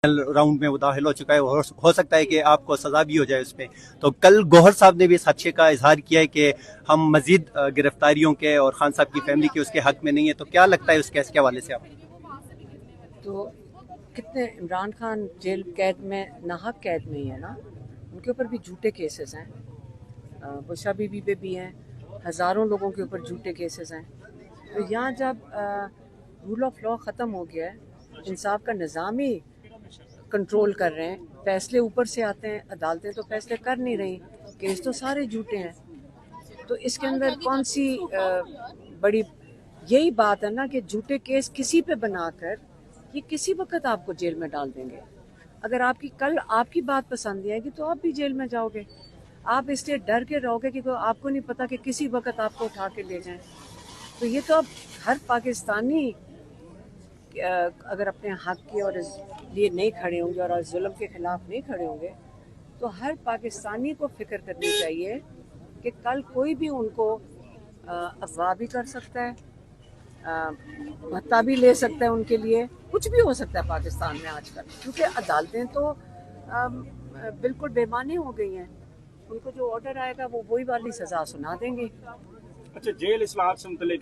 Round में वो दाखिल हो चुका है, हो सकता है कि आपको सजा भी हो जाए उसमें। तो कल गौहर साहब ने भी इस खदशे का इजहार किया है कि हम मजीद गिरफ्तारियों के और खान साहब की फैमिली के उसके हक में नहीं है। तो क्या लगता है उस केस के हवाले से आप? तो कितने इमरान खान जेल कैद में नाहक कैद में ही है ना, उनके ऊपर भी झूठे केसेस हैं। बुशरा बीबी पे भी हैं, हज़ारों लोगों के ऊपर झूठे केसेस हैं। तो यहाँ जब रूल ऑफ लॉ ख़त्म हो गया है, इंसाफ का निज़ाम ही कंट्रोल कर रहे हैं, फैसले ऊपर से आते हैं, अदालतें तो फैसले कर नहीं रही, केस तो सारे झूठे हैं। तो इसके अंदर कौन सी बड़ी, यही बात है ना कि झूठे केस किसी पे बनाकर ये किसी वक्त आपको जेल में डाल देंगे। अगर आपकी कल आपकी बात पसंद नहीं आएगी तो आप भी जेल में जाओगे। आप इसलिए डर के रहोगे कि आपको नहीं पता कि किसी वक्त आपको उठा के ले जाएं। तो ये तो अब हर पाकिस्तानी अगर अपने हक के और लिए नहीं खड़े होंगे और जुल्म के खिलाफ नहीं खड़े होंगे, तो हर पाकिस्तानी को फिक्र करनी चाहिए कि कल कोई भी उनको अगवा भी कर सकता है, भत्ता भी ले सकता है, उनके लिए कुछ भी हो सकता है पाकिस्तान में आजकल, क्योंकि अदालतें तो बिल्कुल बेमानी हो गई हैं। उनको जो ऑर्डर आएगा वो वही वाली सज़ा सुना देंगे। अच्छा, जेल इस्लाहत से मुतल्लिक